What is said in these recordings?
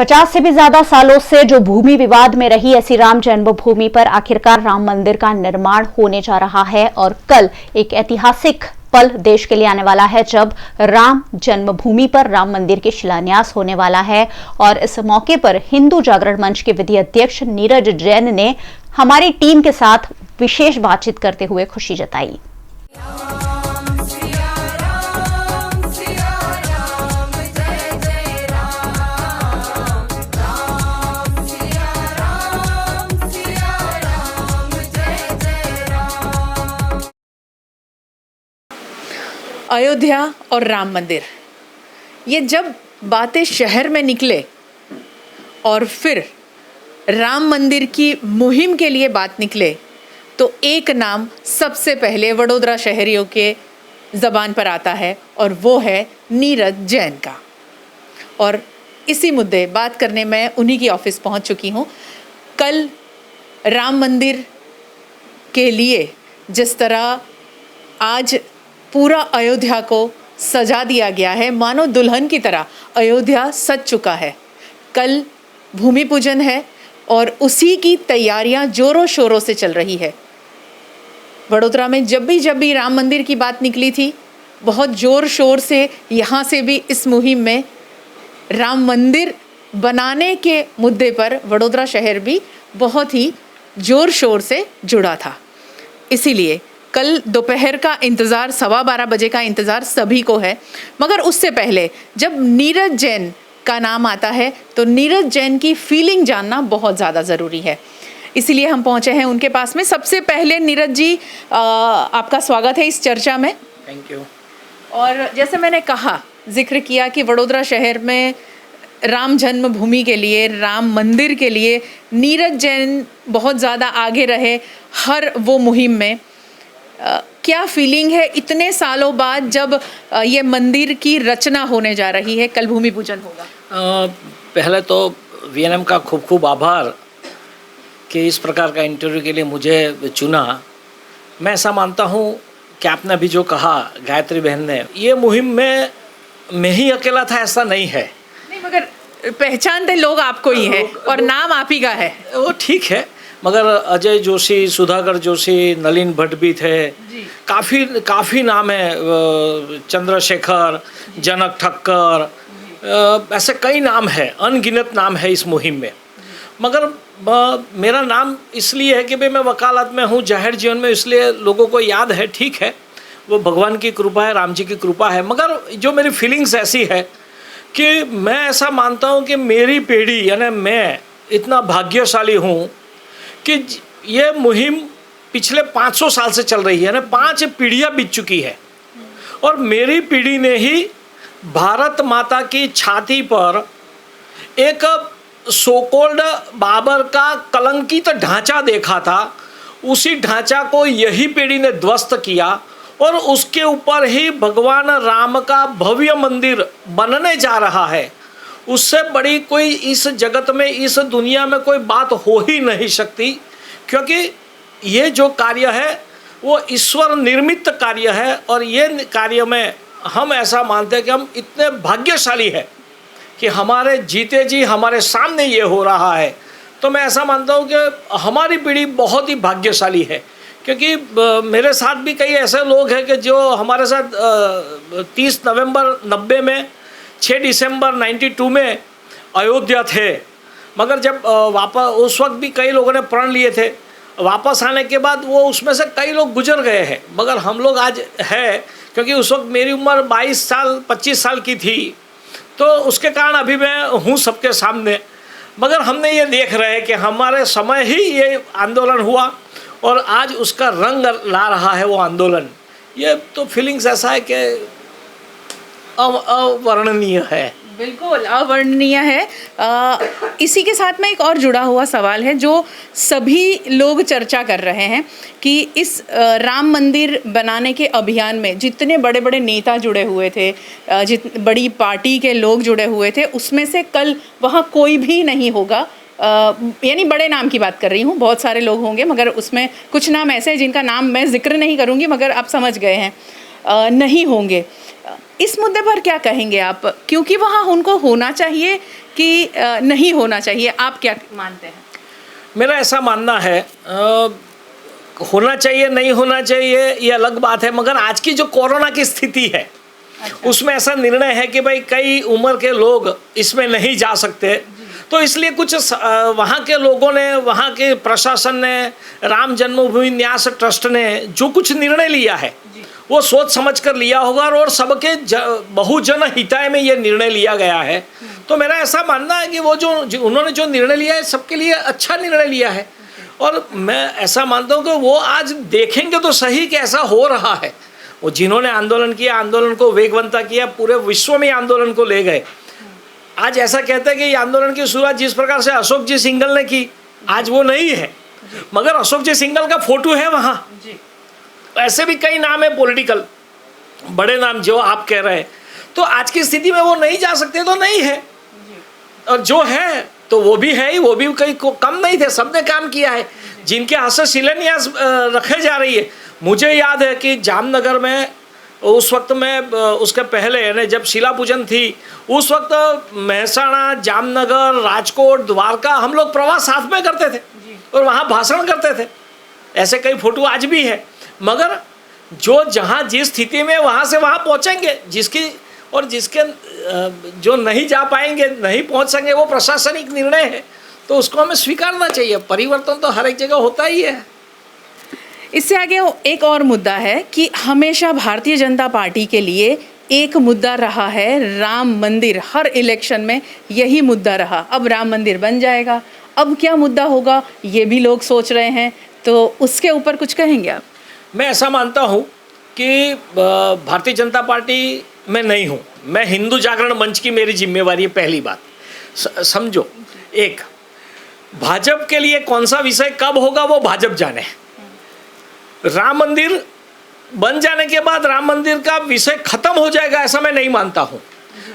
50 से भी ज्यादा सालों से जो भूमि विवाद में रही ऐसी राम जन्मभूमि पर आखिरकार राम मंदिर का निर्माण होने जा रहा है और कल एक ऐतिहासिक पल देश के लिए आने वाला है जब राम जन्मभूमि पर राम मंदिर के शिलान्यास होने वाला है। और इस मौके पर हिंदू जागरण मंच के विधि अध्यक्ष नीरज जैन ने हमारी टीम के साथ विशेष बातचीत करते हुए खुशी जताई। अयोध्या और राम मंदिर, ये जब बातें शहर में निकले और फिर राम मंदिर की मुहिम के लिए बात निकले तो एक नाम सबसे पहले वडोदरा शहरियों के ज़बान पर आता है और वो है नीरज जैन का। और इसी मुद्दे बात करने मैं उन्हीं की ऑफिस पहुंच चुकी हूं। कल राम मंदिर के लिए जिस तरह आज पूरा अयोध्या को सजा दिया गया है, मानो दुल्हन की तरह अयोध्या सज चुका है। कल भूमि पूजन है और उसी की तैयारियां जोरों शोरों से चल रही है। वडोदरा में जब भी राम मंदिर की बात निकली थी, बहुत जोर शोर से यहाँ से भी इस मुहिम में राम मंदिर बनाने के मुद्दे पर वडोदरा शहर भी बहुत ही जोर शोर से जुड़ा था। इसीलिए कल दोपहर का इंतज़ार, 12:15 बजे का इंतज़ार सभी को है। मगर उससे पहले जब नीरज जैन का नाम आता है तो नीरज जैन की फीलिंग जानना बहुत ज़्यादा ज़रूरी है। इसीलिए हम पहुंचे हैं उनके पास में। सबसे पहले नीरज जी, आपका स्वागत है इस चर्चा में। Thank you. और जैसे मैंने कहा, जिक्र किया कि वडोदरा शहर में राम जन्मभूमि के लिए, राम मंदिर के लिए नीरज जैन बहुत ज़्यादा आगे रहे हर वो मुहिम में। क्या फीलिंग है इतने सालों बाद जब ये मंदिर की रचना होने जा रही है, कल भूमि पूजन होगा? पहले तो वीएनएम का खूब खूब आभार कि इस प्रकार का इंटरव्यू के लिए मुझे चुना। मैं ऐसा मानता हूँ कि आपने अभी जो कहा गायत्री बहन ने, ये मुहिम में मैं ही अकेला था ऐसा नहीं है। नहीं, मगर पहचानते लोग आपको ही है और नाम आप ही का है। वो ठीक है, मगर अजय जोशी, सुधाकर जोशी, नलिन भट्ट भी थे, काफ़ी नाम है, चंद्रशेखर, जनक ठक्कर, ऐसे कई नाम है, अनगिनत नाम है इस मुहिम में। मगर मेरा नाम इसलिए है कि भाई मैं वकालत में हूँ, जाहिर जीवन में, इसलिए लोगों को याद है। ठीक है, वो भगवान की कृपा है, राम जी की कृपा है। मगर जो मेरी फीलिंग्स ऐसी है कि मैं ऐसा मानता हूँ कि मेरी पीढ़ी यानी मैं इतना भाग्यशाली हूँ कि ये मुहिम पिछले 500 साल से चल रही है ना, 5 पीढ़ियाँ बीत चुकी है। और मेरी पीढ़ी ने ही भारत माता की छाती पर एक सोकोल्ड बाबर का कलंकित ढांचा देखा था। उसी ढांचा को यही पीढ़ी ने ध्वस्त किया और उसके ऊपर ही भगवान राम का भव्य मंदिर बनने जा रहा है। उससे बड़ी कोई इस जगत में, इस दुनिया में कोई बात हो ही नहीं सकती, क्योंकि ये जो कार्य है वो ईश्वर निर्मित कार्य है। और ये कार्य में हम ऐसा मानते हैं कि हम इतने भाग्यशाली हैं कि हमारे जीते जी हमारे सामने ये हो रहा है। तो मैं ऐसा मानता हूँ कि हमारी पीढ़ी बहुत ही भाग्यशाली है, क्योंकि मेरे साथ भी कई ऐसे लोग हैं कि जो हमारे साथ 30 नवंबर 90 में, 6 दिसंबर 92 में अयोध्या थे। मगर जब वापस उस वक्त भी कई लोगों ने प्रण लिए थे। वापस आने के बाद वो उसमें से कई लोग गुजर गए हैं, मगर हम लोग आज है, क्योंकि उस वक्त मेरी उम्र 22 साल 25 साल की थी, तो उसके कारण अभी मैं हूँ सबके सामने। मगर हमने ये देख रहे हैं कि हमारे समय ही ये आंदोलन हुआ और आज उसका रंग ला रहा है वो आंदोलन। ये तो फीलिंग्स ऐसा है कि अवर्णनीय है। बिल्कुल अवर्णनीय है। इसी के साथ में एक और जुड़ा हुआ सवाल है जो सभी लोग चर्चा कर रहे हैं कि इस राम मंदिर बनाने के अभियान में जितने बड़े बड़े नेता जुड़े हुए थे, बड़ी पार्टी के लोग जुड़े हुए थे, उसमें से कल वहाँ कोई भी नहीं होगा। यानी बड़े नाम की बात कर रही हूँ, बहुत सारे लोग होंगे मगर उसमें कुछ नाम ऐसे हैं जिनका नाम मैं जिक्र नहीं करूँगी, मगर आप समझ गए हैं, नहीं होंगे। इस मुद्दे पर क्या कहेंगे आप, क्योंकि वहाँ उनको होना चाहिए कि नहीं होना चाहिए, आप क्या मानते हैं? मेरा ऐसा मानना है होना चाहिए नहीं होना चाहिए ये अलग बात है, मगर आज की जो कोरोना की स्थिति है उसमें ऐसा निर्णय है कि भाई कई उम्र के लोग इसमें नहीं जा सकते, तो इसलिए कुछ वहाँ के लोगों ने, वहाँ के प्रशासन ने, राम जन्मभूमि न्यास ट्रस्ट ने जो कुछ निर्णय लिया है वो सोच समझ कर लिया होगा और सबके बहुजन हिताय में ये निर्णय लिया गया है। तो मेरा ऐसा मानना है कि वो जो उन्होंने जो निर्णय लिया है सबके लिए अच्छा निर्णय लिया है, और मैं ऐसा मानता हूँ कि वो आज देखेंगे तो सही कि ऐसा हो रहा है। वो जिन्होंने आंदोलन किया, आंदोलन को वेगवंता किया, पूरे विश्व में आंदोलन को ले गए। आज ऐसा कहते हैं कि ये आंदोलन की शुरुआत जिस प्रकार से अशोक जी सिंघल ने की, आज वो नहीं है, मगर अशोक जी सिंघल का फोटो है वहाँ। ऐसे भी कई नाम है पॉलिटिकल, बड़े नाम जो आप कह रहे हैं, तो आज की स्थिति में वो नहीं जा सकते तो नहीं है, और जो है तो वो भी है ही, वो भी कहीं कम नहीं थे, सबने काम किया है। जिनके हाथ से शिलान्यास रखे जा रही है, मुझे याद है कि जामनगर में उस वक्त में, उसके पहले यानी जब शिला पूजन थी उस वक्त महसाणा, जामनगर, राजकोट, द्वारका हम लोग प्रवास साथ में करते थे और वहाँ भाषण करते थे। ऐसे कई फोटो आज भी है, मगर जो जहाँ जिस स्थिति में वहाँ से वहाँ पहुँचेंगे, जिसकी और जिसके जो नहीं जा पाएंगे, नहीं पहुँच सकेंगे, वो प्रशासनिक निर्णय है, तो उसको हमें स्वीकारना चाहिए। परिवर्तन तो हर एक जगह होता ही है। इससे आगे एक और मुद्दा है कि हमेशा भारतीय जनता पार्टी के लिए एक मुद्दा रहा है राम मंदिर, हर इलेक्शन में यही मुद्दा रहा। अब राम मंदिर बन जाएगा, अब क्या मुद्दा होगा ये भी लोग सोच रहे हैं, तो उसके ऊपर कुछ कहेंगे आप? मैं ऐसा मानता हूँ कि भारतीय जनता पार्टी में नहीं हूँ, मैं हिंदू जागरण मंच की मेरी जिम्मेवारी है। पहली बात समझो, एक भाजपा के लिए कौन सा विषय कब होगा वो भाजपा जाने। राम मंदिर बन जाने के बाद राम मंदिर का विषय खत्म हो जाएगा ऐसा मैं नहीं मानता हूँ।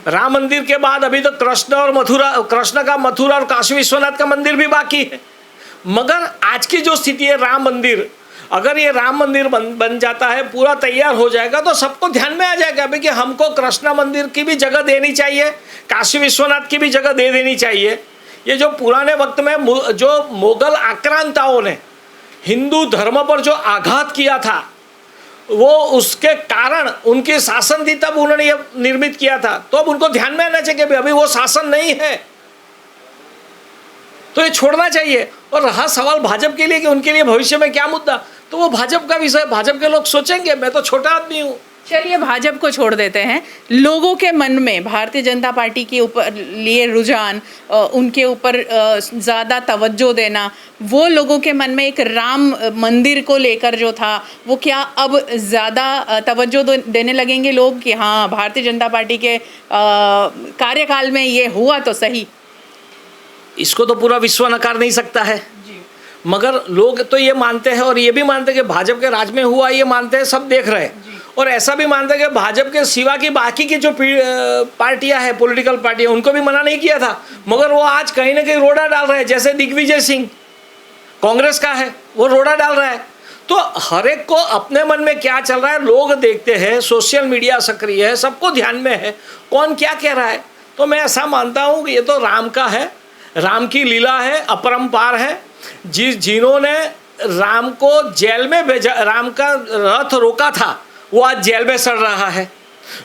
राम मंदिर के बाद अभी तो कृष्ण का मथुरा और काशी विश्वनाथ का मंदिर भी बाकी है, मगर आज की जो स्थिति है राम मंदिर, अगर ये राम मंदिर बन जाता है, पूरा तैयार हो जाएगा, तो सबको ध्यान में आ जाएगा भाई कि हमको कृष्ण मंदिर की भी जगह देनी चाहिए, काशी विश्वनाथ की भी जगह दे देनी चाहिए। ये जो पुराने वक्त में जो मुगल आक्रांताओं ने हिंदू धर्म पर जो आघात किया था, वो उसके कारण उनकी शासन थी, तब उन्होंने ये निर्मित किया था, तो अब उनको ध्यान में आना चाहिए कि अभी वो शासन नहीं है, तो ये छोड़ना चाहिए। और रहा सवाल भाजपा के लिए कि उनके लिए भविष्य में क्या मुद्दा, तो वो भाजपा का विषय भाजपा के लोग सोचेंगे, मैं तो छोटा आदमी हूँ। चलिए भाजपा को छोड़ देते हैं, लोगों के मन में भारतीय जनता पार्टी के ऊपर लिए रुझान, उनके ऊपर ज़्यादा तवज्जो देना, वो लोगों के मन में एक राम मंदिर को लेकर जो था, वो क्या अब ज़्यादा तवज्जो देने लगेंगे लोग कि हाँ भारतीय जनता पार्टी के कार्यकाल में ये हुआ तो सही? इसको तो पूरा विश्व नकार नहीं सकता है, मगर लोग तो ये मानते हैं और ये भी मानते हैं कि भाजपा के राज में हुआ, ये मानते हैं, सब देख रहे हैं। और ऐसा भी मानते हैं कि भाजपा के सिवा की बाकी की जो पार्टियां हैं, पॉलिटिकल पार्टियां, उनको भी मना नहीं किया था, मगर वो आज कहीं ना कहीं रोड़ा डाल रहे हैं। जैसे दिग्विजय सिंह कांग्रेस का है, वो रोड़ा डाल रहा है। तो हर एक को अपने मन में क्या चल रहा है लोग देखते हैं, सोशल मीडिया सक्रिय है, सबको ध्यान में है कौन क्या कह रहा है। तो मैं ऐसा मानता हूँ कि ये तो राम का है, राम की लीला है, अपरंपार है। जिन्होंने राम को जेल में भेजा, राम का रथ रोका था, वो आज जेल में सड़ रहा है।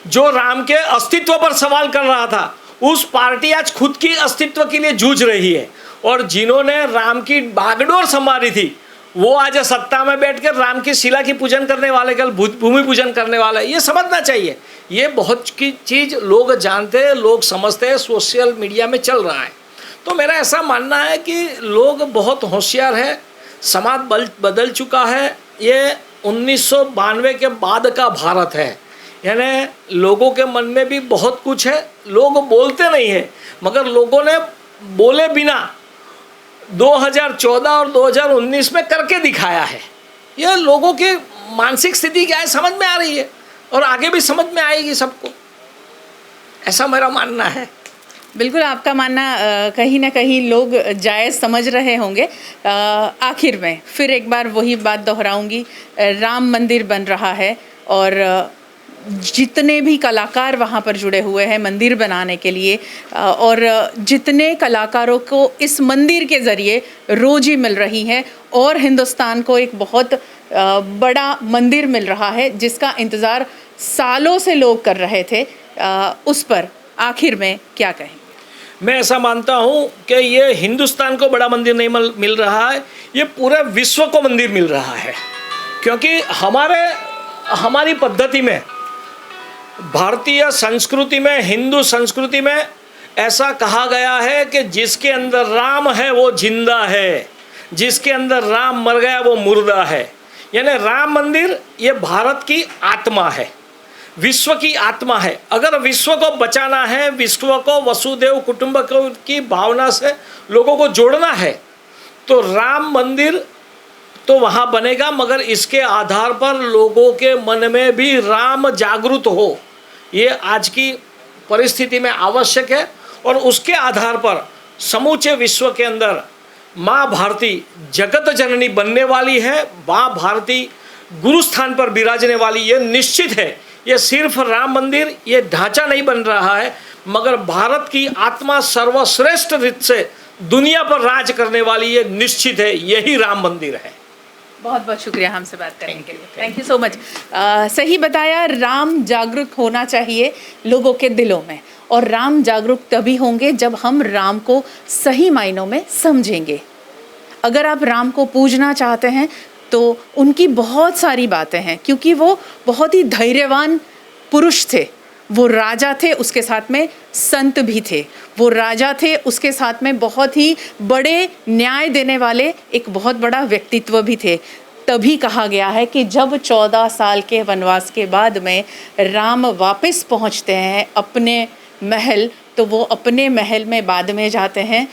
जो राम के अस्तित्व पर सवाल कर रहा था, उस पार्टी आज खुद की अस्तित्व के लिए जूझ रही है। और जिन्होंने राम की बागडोर संभाली थी, वो आज सत्ता में बैठकर राम की शिला की पूजन करने वाले, कल भूमि पूजन करने वाले। ये समझना चाहिए, ये बहुत की चीज़ लोग जानते हैं, लोग समझते हैं, सोशल मीडिया में चल रहा है। तो मेरा ऐसा मानना है कि लोग बहुत होशियार है, समाज बदल चुका है। ये 1992 के बाद का भारत है, यानी लोगों के मन में भी बहुत कुछ है, लोग बोलते नहीं है, मगर लोगों ने बोले बिना 2014 और 2019 में करके दिखाया है। ये लोगों की मानसिक स्थिति क्या है समझ में आ रही है, और आगे भी समझ में आएगी सबको, ऐसा मेरा मानना है। बिल्कुल आपका मानना कहीं ना कहीं लोग जायज़ समझ रहे होंगे। आखिर में फिर एक बार वही बात दोहराऊंगी, राम मंदिर बन रहा है और जितने भी कलाकार वहाँ पर जुड़े हुए हैं मंदिर बनाने के लिए, और जितने कलाकारों को इस मंदिर के ज़रिए रोजी मिल रही है और हिंदुस्तान को एक बहुत बड़ा मंदिर मिल रहा है जिसका इंतज़ार सालों से लोग कर रहे थे, उस पर आखिर में क्या कहें? मैं ऐसा मानता हूँ कि ये हिंदुस्तान को बड़ा मंदिर नहीं मिल रहा है, ये पूरे विश्व को मंदिर मिल रहा है। क्योंकि हमारी पद्धति में, भारतीय संस्कृति में, हिंदू संस्कृति में ऐसा कहा गया है कि जिसके अंदर राम है वो जिंदा है, जिसके अंदर राम मर गया वो मुर्दा है। यानी राम मंदिर ये भारत की आत्मा है, विश्व की आत्मा है। अगर विश्व को बचाना है, विश्व को वसुदेव कुटुंबकम की भावना से लोगों को जोड़ना है, तो राम मंदिर तो वहाँ बनेगा, मगर इसके आधार पर लोगों के मन में भी राम जागृत हो, ये आज की परिस्थिति में आवश्यक है। और उसके आधार पर समूचे विश्व के अंदर माँ भारती जगत जननी बनने वाली है, माँ भारती गुरु स्थान पर विराजने वाली, ये निश्चित है। ये सिर्फ राम मंदिर ये ढांचा नहीं बन रहा है, मगर भारत की आत्मा सर्वश्रेष्ठ रीत से दुनिया पर राज करने वाली ये निश्चित है, यही राम मंदिर है। बहुत बहुत शुक्रिया हमसे बात करने के लिए, थैंक यू सो मच। सही बताया, राम जागरूक होना चाहिए लोगों के दिलों में, और राम जागरूक तभी होंगे जब हम राम को सही मायनों में समझेंगे। अगर आप राम को पूजना चाहते हैं तो उनकी बहुत सारी बातें हैं, क्योंकि वो बहुत ही धैर्यवान पुरुष थे। वो राजा थे, उसके साथ में संत भी थे। वो राजा थे, उसके साथ में बहुत ही बड़े न्याय देने वाले एक बहुत बड़ा व्यक्तित्व भी थे। तभी कहा गया है कि जब 14 साल के वनवास के बाद में राम वापस पहुंचते हैं अपने महल, तो वो अपने महल में बाद में जाते हैं।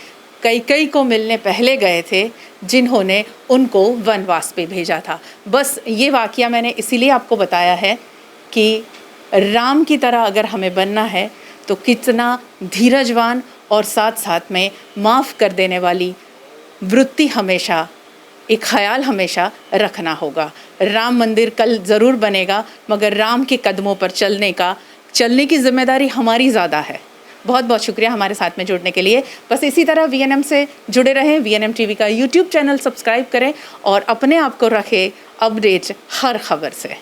कैकेयी को मिलने पहले गए थे, जिन्होंने उनको वनवास पे भेजा था। बस ये वाकया मैंने इसीलिए आपको बताया है कि राम की तरह अगर हमें बनना है तो कितना धीरजवान और साथ साथ में माफ़ कर देने वाली वृत्ति हमेशा, एक ख्याल हमेशा रखना होगा। राम मंदिर कल ज़रूर बनेगा, मगर राम के कदमों पर चलने की जिम्मेदारी हमारी ज़्यादा है। बहुत बहुत शुक्रिया हमारे साथ में जुड़ने के लिए। बस इसी तरह VNM से जुड़े रहें, VNM TV का YouTube चैनल सब्सक्राइब करें और अपने आप को रखें अपडेट हर खबर से।